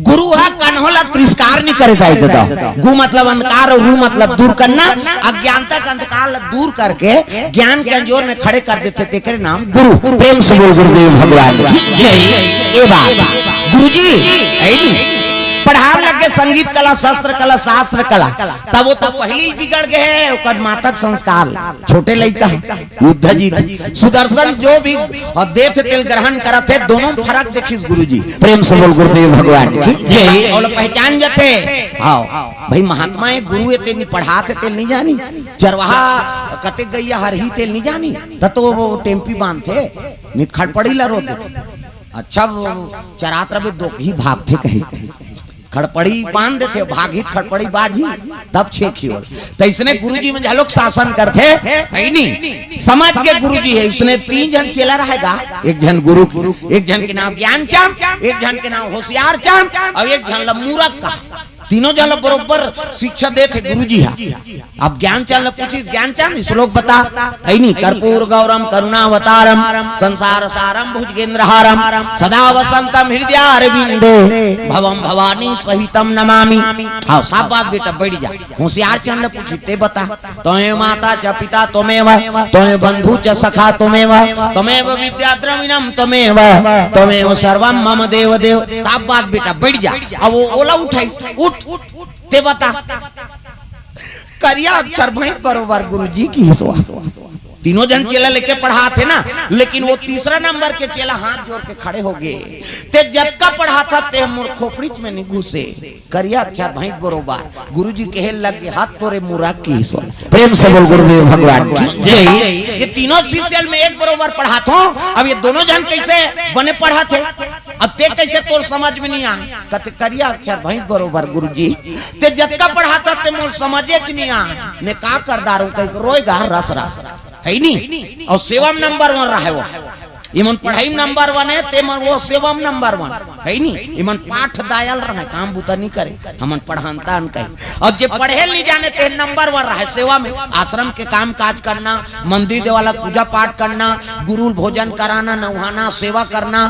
गुरु है कन्होला तिरस्कार नहीं करे दाई देता। गु मतलब अंधकार और रू मतलब दूर करना। अज्ञानता का अंधकार दूर करके ज्ञान के अंजोर में खड़े कर देते थे। तेरे नाम गुरु। प्रेम से बोल गुरुदेव भगवान ये बात गुरु जी पढ़ा लगे संगीत कला शस्त्र कला शास्त्र कला तब वो तो पहली बिगड़ गए। ओकर मातक संस्कार छोटे लड़का युद्ध जीत सुदर्शन जो भी देथ तेल ग्रहण करते दोनों फर्क देखिस गुरुजी। प्रेम से बोल गुरुदेव भगवान की और पहचान जाते। हाँ भाई महात्मा है गुरु है तेल पढ़ाते तेल नहीं जानी चरवाहा कते गैया हर ही तेल नहीं जानी तो वो टेम्पी बांधते नित खड़पड़ी ला रो देते। अच्छा चरात रवे दो ही भाग थे कहीं खड़पड़ी बांध देते भागित खड़पड़ी बाजी तब छेखी हो। तो इसने गुरुजी में लोग शासन करते है नहीं समाज के गुरुजी है। इसने 3 जन चेला रहेगा। एक जन गुरु एक जन के नाम ज्ञान चांद एक जन के नाम होशियार चांद और एक जन मूरख का। तीनों जन बरोबर शिक्षा देते गुरुजी। अब ज्ञान चांद पूछी ज्ञान चांद श्लोक बता है नहीं कर्पूर गौरम करुणावतारम संसार सारम भुजगेंद्रहारम सदा वसंतम हृदयारविंदे भवम भवानी सहितम नमामि। हाँ साफ बात बेटा बैठ जा। होशियार चांद पूछी ते बता तुम्हें माता च पिता तुम्हें तुम्हें बंधु च सखा तुम्हें तुम्हें विद्या द्रविणम तुम्हें सर्वम मम देव देव। साफ बात बेटा बैठ जा। अब वो ओला उठाई उठ ते बता करिया अक्षर भाई बरोबर गुरुजी की हिस्सा। तीनों जन चेला लेके पढ़ाते ना लेकिन वो तीसरा नंबर के चेला हाथ जोड़ के खड़े हो गए। ते जब का पढ़ाता ते मोर खोपड़ी में नहीं घुसे करिया अक्षर भाई बरोबर गुरुजी कहे लगे हाथ तोरे मुरा की हिस्सा। प्रेम से बोल गुरुदेव भगवान की जय। ये तीनों सीरियल में एक बरोबर पढ़ाता हूँ। अब ये दोनों जन कैसे बने पढ़ाते अब ते कैसे तोर समझ में नहीं आए कहते करिया अक्षर भाई बरोबर गुरुजी ते जब का पढ़ाता ते मोर समझे नहीं आए ने का कर दारू कहीं रोएगा रस रस है नहीं। और सेवम नंबर 1 रहा है वो इमन पढ़ाई नंबर 1 है ते मन वो सेवम नंबर 1 है नहीं। इमन पाठ दायल रहे काम बुता नहीं करे हमन पढ़ानता अन कहीं। और जो पढ़े नहीं जाने ते नंबर 1 रहा है सेवा में आश्रम के काम काज करना मंदिर देवाला पूजा पाठ करना गुरु भोजन कराना नहाना सेवा करना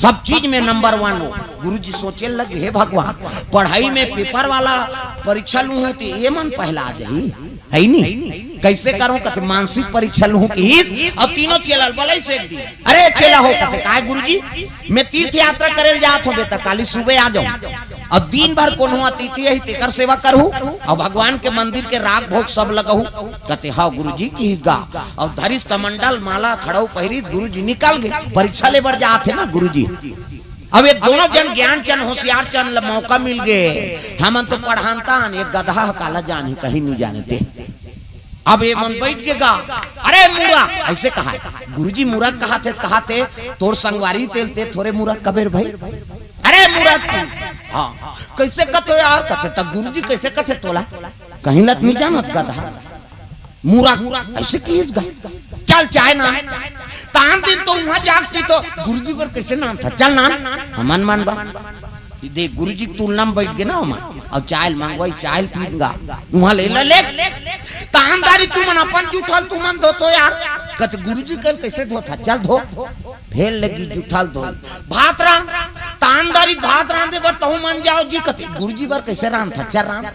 सब चीज में नंबर 1 हो। गुरुजी सोचे लगे हे भगवान पढ़ाई में पेपर वाला परीक्षा लू होती ये मन पहला आ जाई है नहीं कैसे करूं कहते मानसिक परीक्षा लू की। और तीनों चेला बोले से एक दिन अरे चेला हो कहते काय गुरुजी मैं तीर्थ यात्रा करे जात हूं बेटा काली सुबह आ जाऊं और दिन भर कोनो अतिथि है तेकर सेवा करू और भगवान के मंदिर के राग भोग सब लगहू कहते हाँ गुरुजी की गा। और धरिस कमंडल माला खड़ाऊ पहिरी गुरुजी निकल गए परीक्षा ले बढ़ जाते ना गुरुजी। अब ये दोनों जन ज्ञान चंद होशियार चंद मौका मिल गए। हम तो पढ़ानता एक गधा काला जान ही कहीं नहीं जानते। अब ये मन बैठ के गा अरे मूरख ऐसे कहा है गुरुजी मूरख कहा थे तोर संगवारी तेलते थोड़े मूरख कबेर भाई अरे मूरख हाँ कैसे कथे यार कथे तब गुरुजी कैसे कथे तोला कहीं लत नहीं जानत गधा मूरख ऐसे की चल चाहे नाम तान दिन तो वहां जाग पी तो गुरुजी पर कैसे नाम था चल नाम हमन मान बा देख गुरुजी तुलना में बैठ गए ना हम और चाय मांगवाई चाय पीगा वहां ले तानदारी तू मन अपन जुठल तू मन धो तो यार कत गुरुजी कर कैसे धोता चल धो भेल लगी जुठल धो भात राम तानदारी भात रांधे बर तहु मन जाओ जी कते गुरुजी बर कैसे राम था चल राम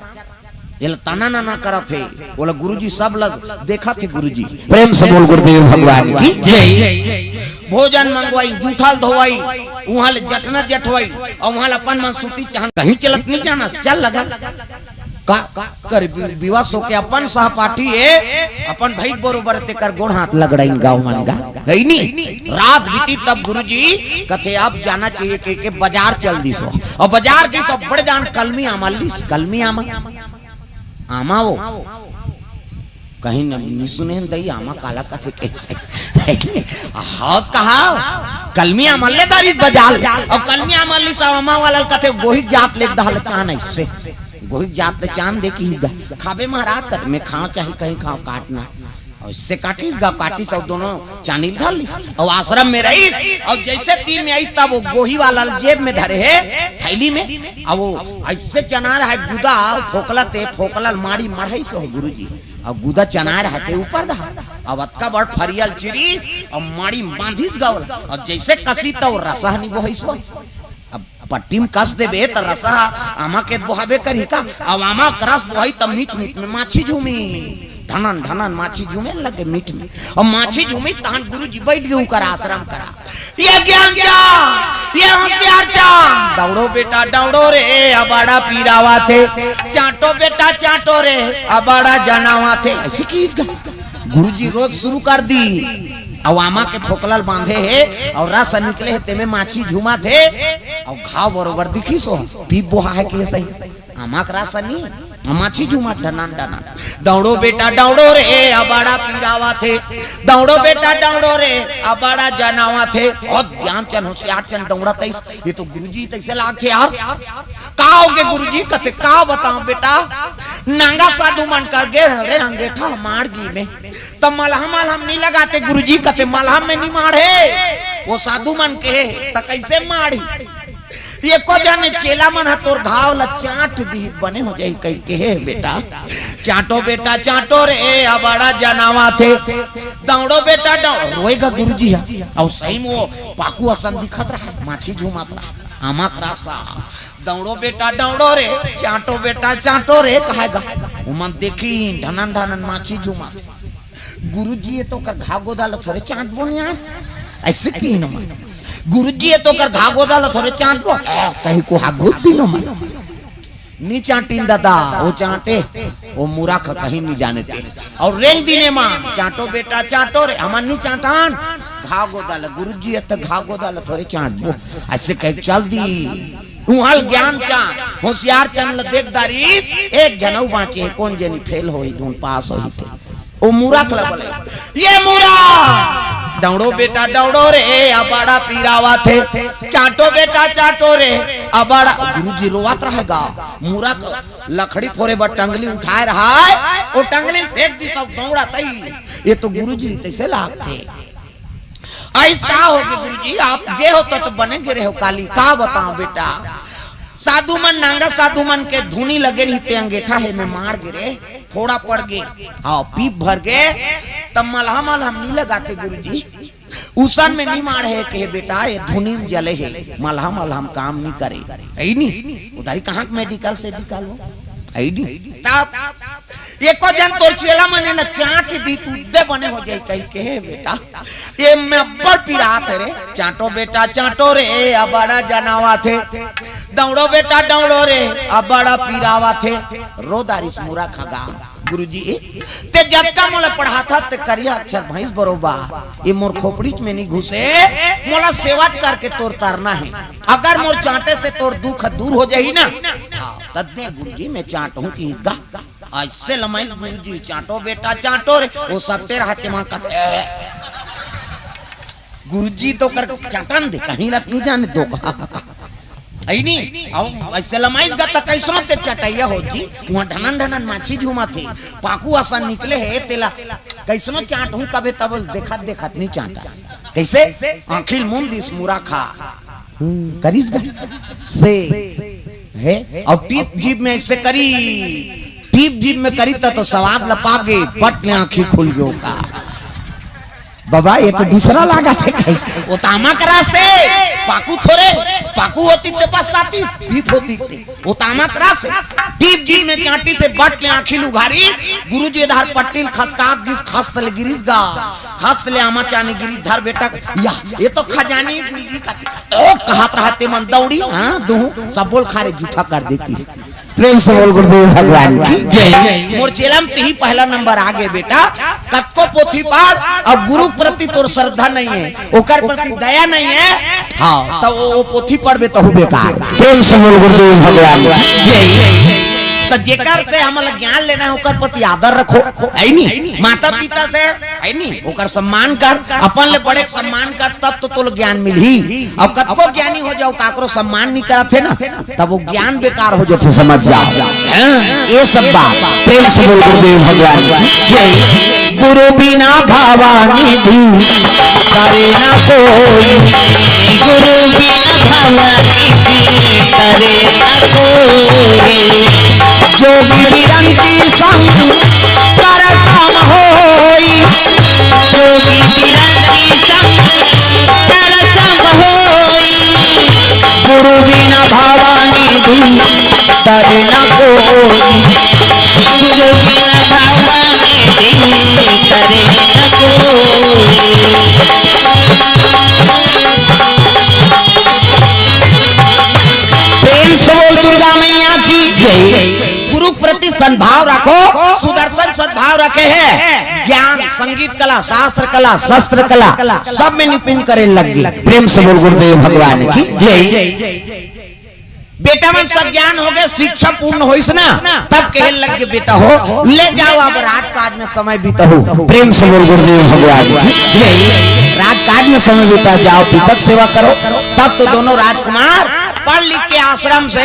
ये ताना ना करा थे बोला गुरुजी सब लग देखा थे गुरुजी। प्रेम से बोल गुरुदेव भगवान की जय। भोजन मंगवाई जूठल धोवाई वहां ले जटना जटवाई और वहां अपन मन सूती चाह कहीं चलत नहीं जाना चल लगा का कर विवाह सो के अपन सहपाठी है अपन भाई बरोबर ते कर गोड़ हाथ लगड़ाई गाँव मन गा है नहीं। रात बीती तब गुरुजी कथे अब जाना चाहिए के बाजार चल दी सो और बाजार की सब बड़े जान कलमी आमा आमा वो कहीं नहीं सुने दई आमा काला कथे कैसे हाथ कहा कलमी अमल्लेदारी बाजार और कलमी अमल्ली सा आमा वाला कथे गोही जात ले दहल चान ऐसे गोही जात ले चान दे की खाबे महाराज कथे में खाओ चाहे कहीं खाओ काटना और इससे काटिस गा काटिस और दोनों चानील धर लिस और आश्रम में रही और जैसे तीन में आई तब वो गोही वाला जेब में धरे है थैली में और वो ऐसे चना रहा है गुदा फोकला ते फोकला माड़ी मढ़ाई से हो गुरुजी और गुदा चना रहा ते ऊपर दा अब अतका बड़ फरियल चिरी और माड़ी बांधिस गावल और जैसे कसी तो रसहनी बोहिस पट्टी में कस देबे त रसा आमा के बोहाबे करी का। अब आमा करस बोहाई तब मीठ मीठ में माछी झूमी ढनन ढनन माछी झूमे लगे मीठ में। और माछी झूमी तहन गुरुजी बैठ गए कर आश्रम करा। ये ज्ञान क्या ये होशियार क्या दौड़ो बेटा दौड़ो रे अबाड़ा पीरावा थे चाटो बेटा चाटो रे अबाड़ा जनावा थे। ऐसी चीज गुरुजी रोज शुरू कर दी। अवामा के फोकलल बांधे है और रस निकले है ते में माछी झूमा थे और घाव बरोबर दिखी सो पीप बोहा है कि सही आमा का रस नहीं माछी झूमा डनन डनन। दौड़ो बेटा दौड़ो रे अबाड़ा पीरावा थे दौड़ो बेटा दौड़ो रे अबाड़ा जनावा थे। और ज्ञान चंद होशियार चंद दौड़ा तैस। ये तो गुरुजी तैसे लाग थे यार का होगे गुरुजी कथे का बताओ बेटा नंगा साधु मन कर गे रे अंगेठा मारगी में तब मलहम मलहम नहीं लगाते गुरुजी कथे मलहम में नहीं मारे वो साधु मन के त कैसे मारी। ये को जाने चेला मन है तोर घाव ला चाट दी बने हो जाई कह के है बेटा चाटो बेटा चाटो रे अबाड़ा जनावा थे दौड़ो बेटा दौड़ो रोएगा गुरुजी है। और सही में वो पाकू असन दिखत रहा माछी झूमत रहा आमा करासा दौड़ो बेटा दौड़ो रे चाटो बेटा चाटो रे कहेगा उमन देखी ढनन ढनन माछी झूमत। गुरुजी ये तो कर घाव गोदाल थोड़े चाट बोनिया ऐसे की न मन गुरुजी ये तो कर घाव गोदाल थोड़े चाट बो कहीं को हागुत दिनो मन नी चाटीन दादा वो चाटे वो मुराख कहीं नहीं जाने थे। और रेंग दिने मां चाटो बेटा चाटो रे अमन नी चाटान घाव गोदाल गुरुजी ये तो घाव गोदाल थोड़े चाट बो ऐसे कह चल दी उहल ज्ञान चांद होशियार चंद देखदारी एक जनऊ बाँचे कौन जनी फेल हो धुन पास हो थे ओ मुरा खला बोले ये मुरा दौड़ो बेटा दौड़ो रे अबाड़ा पीरावा थे चाटो बेटा चाटो रे अबाड़ा। गुरुजी रोवात रहेगा मुरा लकड़ी फोरे पर टंगली उठाए रहा है और टंगली फेंक दी सब दौड़ा तई। ये तो गुरुजी तैसे लाग थे ऐसा हो गए गुरुजी आप गे होता तो बने गिरे हो काली का बताओ बेटा साधु मन नांगा साधु मन के धुनी लगे रही ते अंगेठा है में मार गिरे फोड़ा पड़ गए हाँ पीप भर गए तब मलहम मलहम नहीं लगाते गुरुजी उसन में नहीं मार है कि बेटा ये धुनी में जले है मलहम मलहम काम नहीं करे ऐ नहीं उधारी कहाँ मेडिकल से निकालो ऐ नहीं तब ये को जन तोर चेला मने न चाट दी तू दे बने हो जाए कहीं के है बेटा ये मैं अब्बड़ पिरात है रे चाटो बेटा चाटो रे अबाड़ा जनावा थे दौड़ो बेटा दौड़ो रे अबाड़ा पीरावा थे रोदारिस मुरा खगा। गुरुजी ते जत्ता मोला पढ़ाता ते करिया अक्षर भैंस बरोबर ये मोर खोपड़ी में नहीं घुसे मोला सेवाच करके तोर तारना है अगर मोर चाटे से तोर दुख दूर हो जाई ना तद्दे गुरुजी मैं चाटूं की इसका ऐसे लमाई गुरुजी चाटो बेटा चाटो रे वो सबटे रहते मां का गुरुजी तो कर चाटन दे कहीं रात नहीं जाने दो ऐ नहीं और ऐसे लमाई का त कैसो ते चटैया हो जी वहां ढनन ढनन माछी झूमा थे पाकू आसान निकले है तेला कैसनो चाट हूं कबे तब देखत देखत नहीं चाटा कैसे आंखिल मुंह दिस मुरा खा करिस से है और टीप जीभ में ऐसे करी टीप जीभ में करी तो स्वाद लपा गए पट में आंखी खुल गयो का बाबा ये तो दूसरा लागा थे कहीं वो तामा करा से पाकू थोड़े पाकू होती ते पास साथी पीप होती थे वो तामा करा से टीप जीभ में चाटी से बट के आंखी लुघारी गुरुजी धार पट्टील खसकात गिस खस ले गिरिस गा खस ले आमा चानी गिरी धर बेटा या ये तो खजानी गुरुजी का ओ कहत रहते मन दौड़ी हां दू सब बोल खारे जूठा कर देती प्रेम से बोल गुरुदेव भगवान की जय। मोर चेलम ही पहला नंबर आगे बेटा कतको पोथी पार अब गुरु प्रति तोर श्रद्धा नहीं है ओकर प्रति दया नहीं है हाँ तो वो पोथी पढ़बे तो बेकार। प्रेम से बोल गुरुदेव भगवान की जय। तो जेकर से हमला ज्ञान लेना है ओकर प्रति आदर रखो है नहीं माता पिता से है नहीं ओकर सम्मान कर अपन ले बड़े सम्मान कर तब तो तोल ज्ञान मिलही और कतको ज्ञानी हो जाओ काकरो सम्मान नहीं करत है ना तब वो ज्ञान बेकार हो जाते समझ जाओ ये सब बात। प्रेम से बोल गुरुदेव भगवान जय। गुरु बिना भवानी दी करे ना कोई गुरु बिना भवानी दी करे ना कोई जोगी बिरंती संग कर काम होई जोगी बिरंती संग कर काम होई गुरु बिना तरे न कोई, गुरु बिना भवानी तरे न प्रेम से बोल दुर्गा मैया की जय। गुरु प्रति सद्भाव रखो, सुदर्शन सद्भाव रखे है, ज्ञान संगीत कला शास्त्र कला शस्त्र कला सब में निपुण करे लग गई। प्रेम से बोल गुरुदेव भगवान की जय। बेटा मन सब ज्ञान हो गए, शिक्षा पूर्ण हो ना, तब कहे लग के बेटा हो ले जाओ अब राजकाज में समय बीता हो। प्रेम से बोल गुरुदेव भगवान की जय। राजकाज में समय बीता, जाओ पिता सेवा करो। तब तो दोनों राजकुमार पढ़ लिख के आश्रम से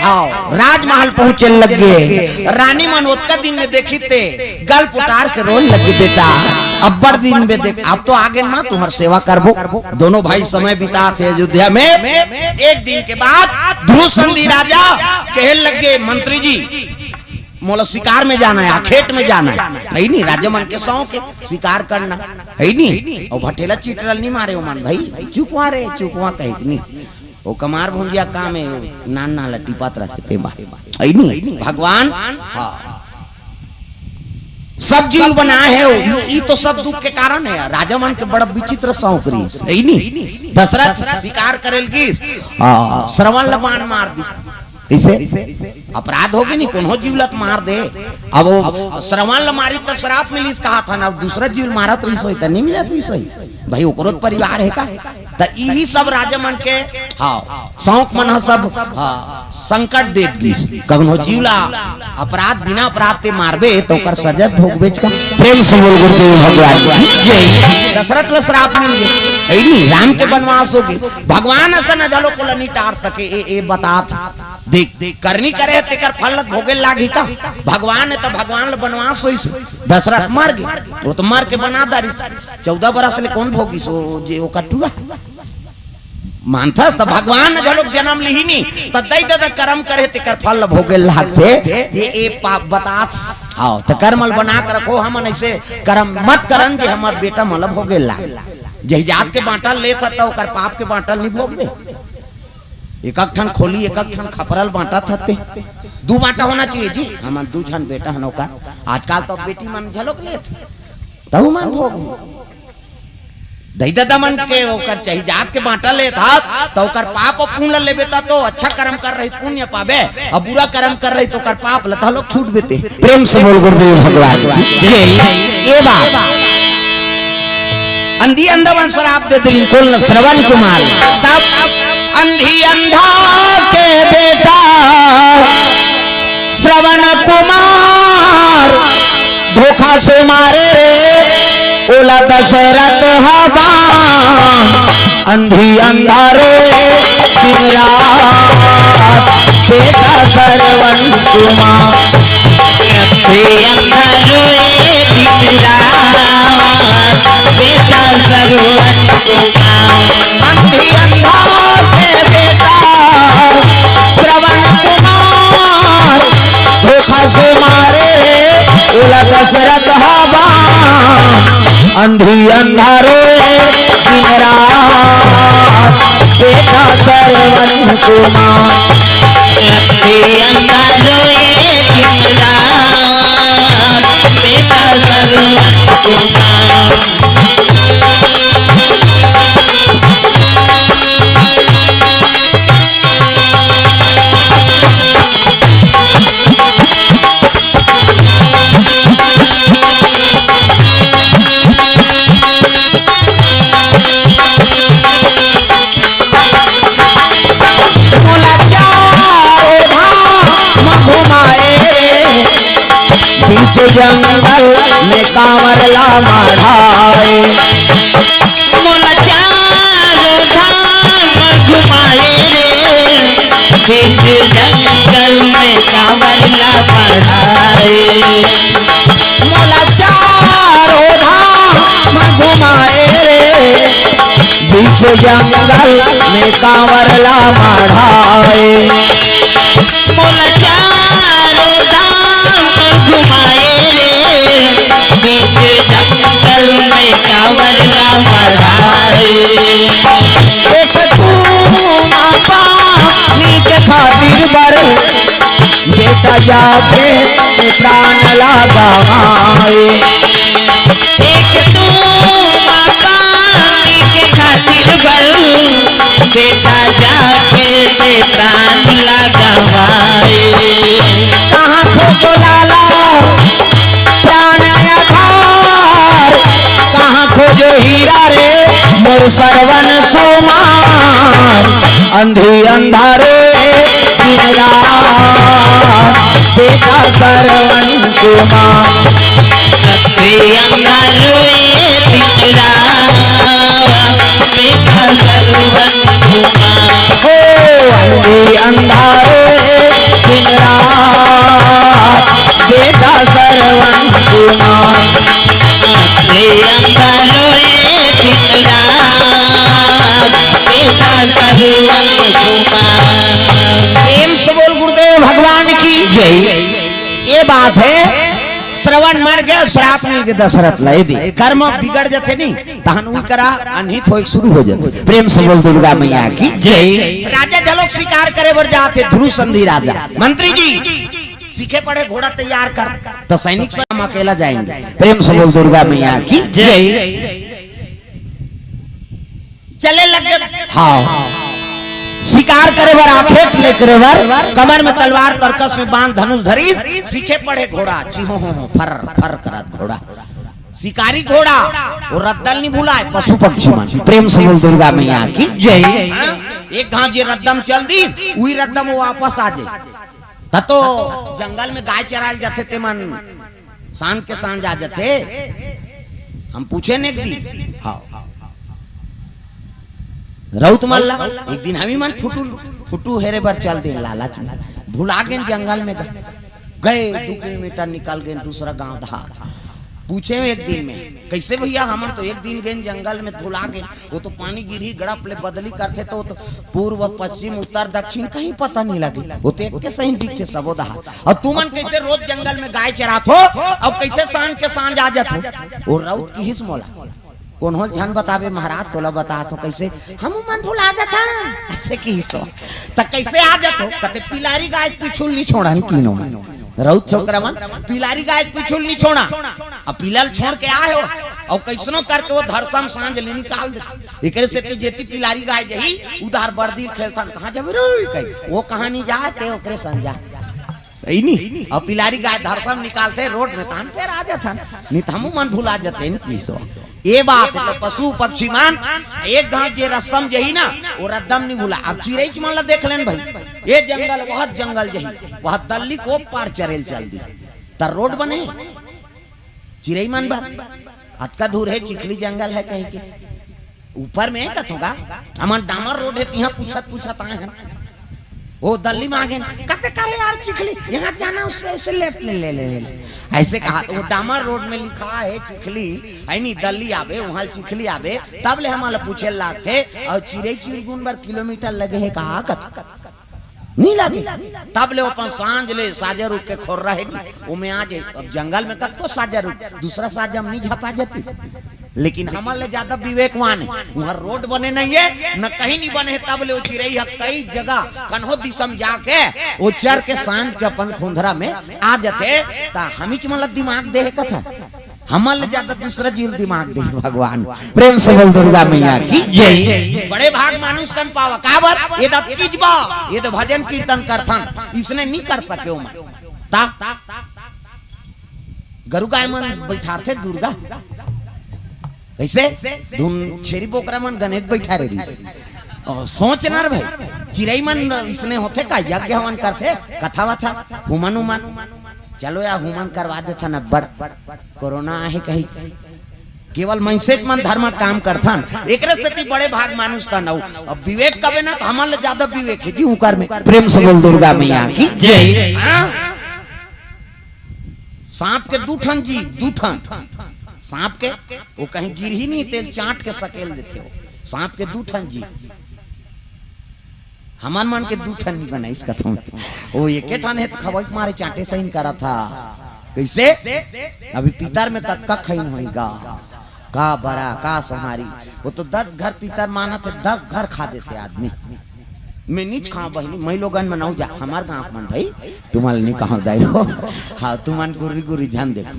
आओ राजमहल पहुंचे लग गए। रानी मनोत्का दिन में देखी थे, गल पुटार के रोल लगे बेटा अब्बर दिन में देख, अब तो आगे ना तुम्हार सेवा करबो। दोनों भाई समय बिताते अयोध्या में। एक दिन के बाद ध्रुव संधि राजा कहे लगे मंत्री जी मोला शिकार में जाना है, खेत में जाना है नहीं, राजा मन के शौक है शिकार करना है नहीं। और भटेला चिटरल नहीं मारे मन भाई, चुकवा रे चुकवा कहे नहीं, वो कमार भुंजिया काम है नान ना लट्टी पात्रा थे नहीं। भगवान हाँ सब जीव बना है, ये तो सब दुख के कारण है। राजा मन के बड़ा विचित्र शौक रही नहीं। दशरथ शिकार करेल की श्रवण लबान मार दी, इसे अपराध होगी नहीं, कौन जीवलत मार दे। अब वो श्रवण ल मारी तब श्राप मिली कहा था ना, दूसरा जीव मारा तो नहीं मिला तो भाई ओकरो परिवार है का। तो यही सब राजा मन के हाँ शौक मन सब संकट दे दी, कगनो जीवला अपराध बिना अपराध ते मारबे तो कर सजा भोगबे का। प्रेम से बोल गुरुदेव भगवान यही दशरथ ल श्राप मिल गए नहीं, राम के वनवास हो गए। भगवान ऐसा न जलो को नहीं टार सके ए बात देख करनी करे तेकर फल भोगे लागी का। भगवान है तो भगवान ल वनवास होई, दशरथ मर गए वो तो मर के बना दारी 14 बरस ले कौन भोगी सो जे ओ कटुरा मानता तो भगवान ने जो लोग जन्म ली नहीं तो दई दे कर्म करे तेकर फल भोगे लागते ये पाप बता आओ तो कर्मल बना कर रखो। हम ऐसे कर्म मत करन जे हमार बेटा मल भोगे लाग जही जात के बांटल ले था तो कर पाप के बांटल नहीं भोगबे। एक ठन खोली एक ठन खपरल बांटा थते, दू बांटा होना चाहिए जी। हमार दू जन बेटा हन का आजकल तो बेटी मन झलक ले तब मन भोग दही दादा मन के ओकर चाहिए जात के बांटा ले था तो ओकर पाप और पुण्य लेबे ता तो अच्छा कर्म कर रही पुण्य पावे, और बुरा कर्म कर रही तो ओकर पाप लता लोग छूट बेते। प्रेम से बोल गुरुदेव भगवान ये बात अंधी अंधा वन शराब दे दिल कुल श्रवण कुमार। तब अंधी अंधा के बेटा श्रवण कुमार धोखा से मारे ओला दशरथ हवा अंधी अंधारे दिन रात बेटा श्रवण कुमार अंधी अंधारे दिन रात बेटा श्रवण कुमार। अंधी अंधा के बेटा श्रवण कुमार धोखा से मारे ओला दशरथ हवा अंधी अंधारे दिन रात बेटा श्रवण कुमार। अंधी अंधारे दिन रात बेटा श्रवण कुमार। बीच जंगल में कांवर ला माढ़ाए मोला चारों धाम घुमाए रे बीच जंगल में कांवर ला माढ़ाए। मोला चारों धाम घुमाए रे बीच जंगल में कांवर ला माढ़ाए। मोला चारों धाम घुमाए रे बीच जंगल में कांवर ला माढ़ाए। एक तू माता नीचे खातिर बर बेटा जाके प्राण लगाए। एक तू माता के खातिर बल बेटा जाके ते प्राण लगाए। कहाँ खोजो लाला प्राण आधार, कहाँ खोजो हीरा रे मोर सरवन कुमार। अंधी अंधारे दिन रात बेटा सरवन कुमार। अंधारोए दिन रात बेटा सरवन कुमार। हो अंधी अंधारे दिन रात बेटा सरवन कुमार। अंधारोए दिन रात बेटा सरवन कुमार। प्रेम से बोल गुरुदेव भगवान की जय। ये बात है श्रवण मर गया श्राप मिल के दशरथ लाई दी कर्म बिगड़ जाते नहीं तहन उई करा अनहित हो शुरू हो जाते। प्रेम से बोल दुर्गा मैया की जय। राजा जलोक शिकार करे बर जाते ध्रुव संधि राजा मंत्री जी सीखे पड़े घोड़ा तैयार कर तो सैनिक से हम अकेला जाएंगे। प्रेम से बोल दुर्गा मैया की जय। चले लगे हाँ शिकार करे बर आखेट ले करे बर कमर में तलवार तरकस में बांध धनुष धरी सीखे पड़े घोड़ा चिहो हो फर फर करत घोड़ा शिकारी घोड़ा वो रद्दल नहीं भूलाए पशु पक्षी मन। प्रेम से बोल दुर्गा मैया की जय। एक घाव जी रद्दम चल दी वही रद्दम वो वापस आ जाए तो जंगल में गाय चराल जाते ते मन सांझ के सांझ आ जाते। हम पूछे ने दी हाँ रउत मल्ला एक दिन हमी मन फुटू फुटू हेरे बर चल दे लालच में भुला गए जंगल में गए 2 किलोमीटर निकल गए दूसरा गांव धार पूछे में एक दिन में कैसे भैया हम तो एक दिन गए जंगल में भुला गए वो तो पानी गिरी गड़प ले बदली करते तो पूर्व पश्चिम उत्तर दक्षिण कहीं पता नहीं लगे वो तो एक के सही दिखते सबो दहा। और तुमन कैसे रोज जंगल में गाय चरात हो और कैसे सांझ के सांझ आ जात हो वो रउत की हिस मोला कौन हो ध्यान बतावे महाराज तोला बता तो कैसे हम मन भुला जाता ऐसे की तो कैसे आ जातो कते पिलारी गाय पिछुल नहीं छोड़न कीनो मन रउत छोकरा मन पिलारी गाय पिछुल नहीं छोड़ा अब पिलल छोड़ के आए हो और कैसनो करके वो धरसम सांझ ले निकाल देते एकरे से ते जेती पिलारी गाय जही उधार बर्दी खेलथन कहां जाबे रे कई वो कहानी जाते ओकरे संजा सही नहीं और पिलारी गाय धरसम निकालते रोड में तान पे आ जाथन नहीं तो हम मन भुला जाते इन पीसो। ये बात है तो पशु पक्षी मान एक गांव जे रस्तम जही ना वो रद्दम नहीं भूला। अब चिरई मान ला देख लेन भाई ये जंगल वह जंगल जही वह दल्ली को पार चरेल चल दी तर रोड बने चिरई मान बात अतका दूर है चिखली जंगल है कहीं के ऊपर में कथोगा हमार डामर रोड है यहाँ पूछत आए हैं वो दल्ली मांगे कहते करे यार चिखली यहाँ जाना उससे ऐसे लेफ्ट ले ऐसे कहा तो वो डामर रोड में लिखा है चिखली है नहीं दल्ली आवे वहाँ चिखली आवे तब ले हमारा पूछे लागे और चिरे चिरगुन बार किलोमीटर लगे है कहा कथ नहीं लगे तब ले अपन सांझ ले साजा रुक के खोर रहे वो में आ जाए। अब जंगल में कत को साजा रुक दूसरा साजा हम नहीं झपा जाती लेकिन हमारे ज्यादा विवेकवान है वहाँ रोड बने नहीं है न कहीं नहीं बने तब ले चिरई कई जगह कन्हो दिशम जाके वो चर के सांझ के अपन खुंधरा में आ जाते ता हमी मतलब दिमाग दे कथा हमारे ज्यादा दूसरा जीव दिमाग दे भगवान। प्रेम से बोल दुर्गा मैया की जय। बड़े भाग मानुष कन पावा काबर ये दत कीजबा ये तो भजन कीर्तन करथन इसने नहीं कर सके मन ता गरु गाय मन बैठाते दुर्गा कैसे धुन छेरी बोकरा मन गणेश बैठा रही सोच ना भाई चिरई मन इसने होते का यज्ञ हवन करते कथा वथा हुमन उमन चलो या हुमन करवा देता न बड़ कोरोना है कहीं केवल मैसेज मन धर्म काम करथन एकरे से बड़े भाग मानुष का नौ अब विवेक कबे ना हमारे ज्यादा विवेक है जी उकर में। प्रेम से बोल दुर्गा मैया की जय। सांप के 2 ठन जी 2 ठन सांप के वो कहीं गिर ही नहीं तेल चाट के सकेल देते हो सांप के 2 ठन जी हमान मन के 2 ठन नहीं बना इसका तुम वो एक ठन है तो खवाई मारे चाटे सही करा था कैसे अभी पितर में कतका खैन होएगा का बड़ा का सोहारी वो तो 10 घर पितर माना थे 10 घर खा देते आदमी मैं नीच खाओ बहनी मैं लोगन मनाऊ जा हमार गाँव मन भाई तुम्हारे नहीं कहा दाई हो हाँ तुमान गुरी गुरी ध्यान देखो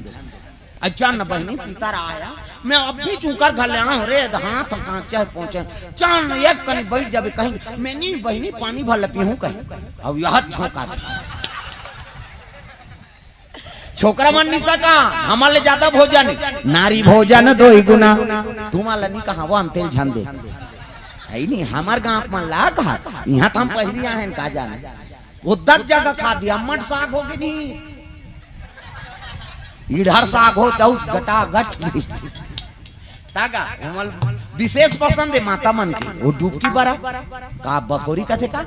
अच्छा न बहनी पिता आया मैं अब भी चूकर घर ले आऊँ रे हाथ चाहे पहुंचे चांद एक कहीं बैठ जावे कहीं मैं नहीं बहनी पानी भर पी हूँ कहीं अब यह छोका था छोकरा मन नहीं सका हमारे ज्यादा भोजन नारी भोजन 2 गुना तुम्हारा नहीं कहा वो हम तेल झन दे है नहीं हमार गाँव में ला कहा यहाँ तो हम पहली आए का जाने वो 10 जगह खा दिया अम्मट साग हो गई नहीं इधर साग हो तो गटा गट तागा विशेष पसंद है माता मन की वो डूबकी बरा का बफोरी का थे का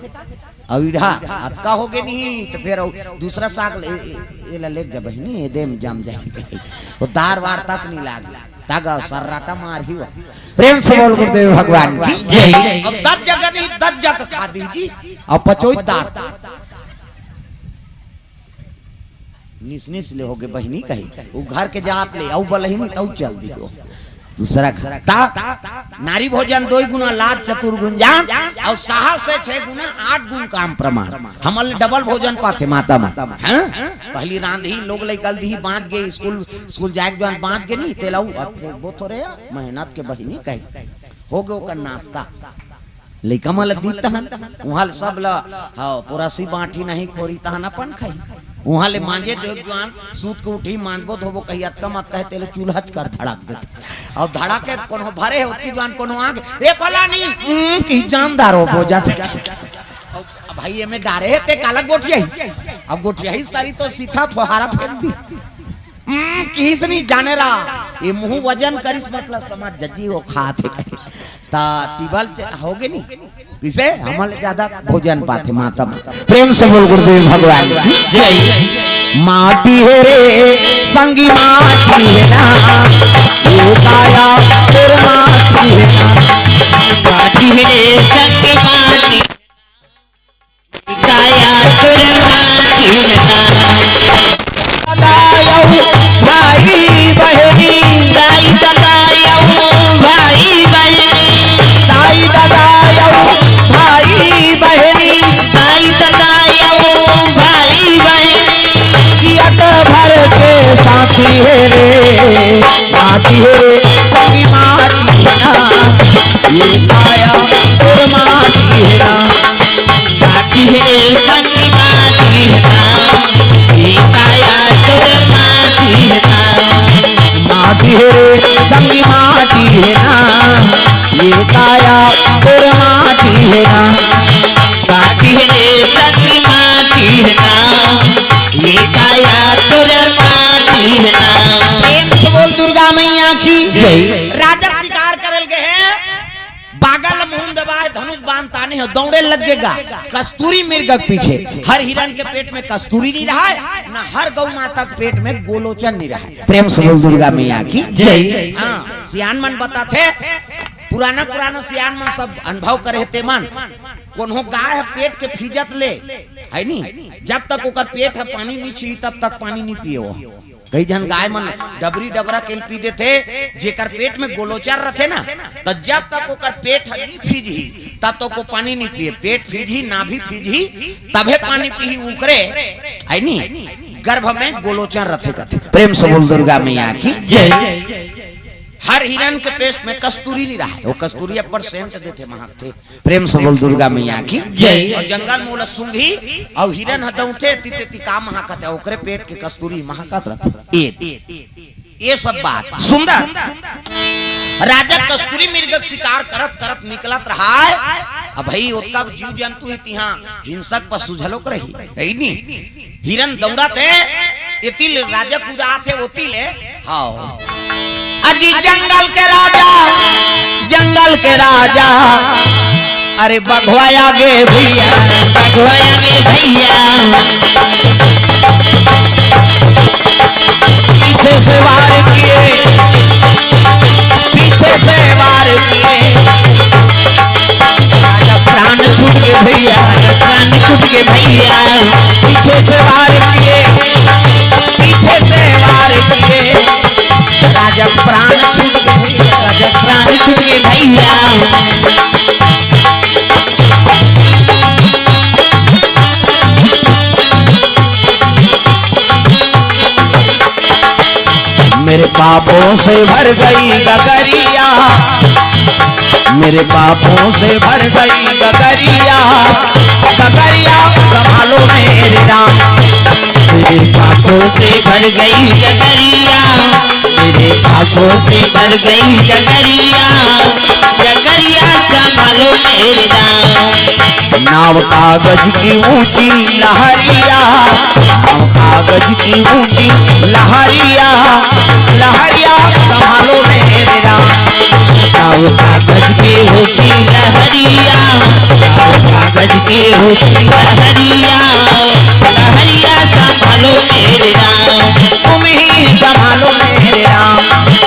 अब इधर अतका हो गए नहीं तो फिर दूसरा साग ले ले जब नहीं एदेम जम जाएंगे वो दार वार तक नहीं लागे तागा सर्राटा मार ही प्रेम से बोल गुरुदेव भगवान की जय। अब 10 जगह नहीं 10 जगह खा दीजिए और 50 दार निस ले होगे बहनी कही वो घर के जात ले औ बलहिनी तौ चल दियो दूसरा ता नारी भोजन 2 गुना लाज चतुर्गुण जान और साहस से 6 गुना 8 गुण काम प्रमाण हमल डबल भोजन पाथे माता में हैं पहली रांधी लोग लेकल दी बांध गए स्कूल जाए जवान बांध के नहीं तेलाऊ वो थोड़े मेहनत के बहनी कही हो गए ओकर नाश्ता लइका मल दी तहन वहां सब ला हां पुरासी बाटी नहीं खोरी तहन अपन खाई वहां ले मांजे देख जवान सूत को उठी मानबो धोबो कही अतका मत कहे तेले चूल्हा कर धड़क देते और धड़ाके कोनो भरे होती जवान कोनो आग ए फलानी की जानदार हो जाते भाई ये में डारे ते काला गोठिया अब गोठिया ही सारी तो सीधा फुहारा फेंक दी किस नहीं जाने रहा ये मुंह वजन करिस मतलब समझ जजी वो खाते ता टिबल होगे नहीं किसे हमारे ज्यादा भोजन पाते माता प्रेम से बोल गुरुदेव भगवान जय। माटी है रे संगी माटी है ना ये काया तेरे माटी है ना माटी है रे संगी माटी काया तेरे माटी है ना भाई बहनी दाई दादा भाई बहनी दाई दादा भाई बहनी दाई दादा भाई बहनी जियत भर के साथी है रे साथी है संगी माटी है ना ये काया और माटी है ना माटी है संगी माटी है ना ये काया तेरे माटी है ना माटी है संगी माटी है ना ये काया और माटी है ना माटी है रे संगी माटी है ना ये काया तेरे माटी है ना प्रेम से बोल दुर्गा मैया की जय। राजा शिकार करल गए हैं बागल मुंह दबाए धनुष बांध ताने हो दौड़े लगेगा कस्तूरी मृग के पीछे हर हिरण के पेट में कस्तूरी नहीं रहा है ना हर गौ माता के पेट में गोलोचन नहीं रहा है प्रेम से बोल दुर्गा मैया की जय। हाँ सियान मन बताते पुराना सियान मन सब अनुभव करे थे मन कोनो गाय है पेट के फिजत ले है नी जब तक ओकर पेट है पानी नहीं छी तब तक पानी नहीं पिए वो कई जन गाय मन डबरी डबरा के पी देते जेकर पेट में गोलोचार रहते ना तो जब तक ओकर पेट नहीं फिजी तब तक वो पानी नहीं पिए पेट फिजी ना भी फिजी तबे पानी पी उकरे है नी गर्भ में गोलोचार रहते कथे प्रेम से बोल दुर्गा मैया की जय। हर हिरण के पेट में कस्तूरी नहीं रहा वो कस्तूरी पर सेंट देते महक थे प्रेम से बोल दुर्गा मैया की जय। और जंगल में सूंघी और हिरण हदौते तिते तिका महकत है ओकरे पेट के कस्तूरी महकत रहते ये सब बात सुंदर राजा कस्तूरी मृग शिकार करत करत निकलत रहा है अब भाई उसका जीव जंतु है तिहा हिंसक पशु झलोक रही है नी हिरण दौड़ते इतिल राजा कूदा थे ओतिल हाँ अजी जंगल के राजा अरे बघवाया गे भैया बघवाया गे भैया पीछे से वार किए राजा प्राण छूट गए भैया प्राण छूट गए भैया पीछे से वार किए राजा प्राण छूट गए राजा प्राण छूट गए भैया पापों से भर गई गगरिया, मेरे पापों से भर गई गगरिया, गगरिया संभालो मेरे राम। मेरे पापों से भर गई गगरिया, मेरे पापों से भर गई गगरिया, गगरिया संभालो मेरे राम। नाव कागज की ऊंची लहरिया, नाव कागज की ऊंची लहरिया, लहरिया संभालो मेरे राम। नाव कागज की ऊंची लहरिया, नाव कागज की ऊंची लहरिया, लहरिया संभालो मेरे राम। तुम ही संभालो मेरे राम,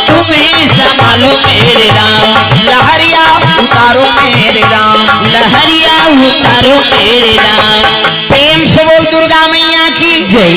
तुम ही संभालो मेरे राम। लहरिया उतारो मेरे राम, लहरिया उतारो मेरे राम।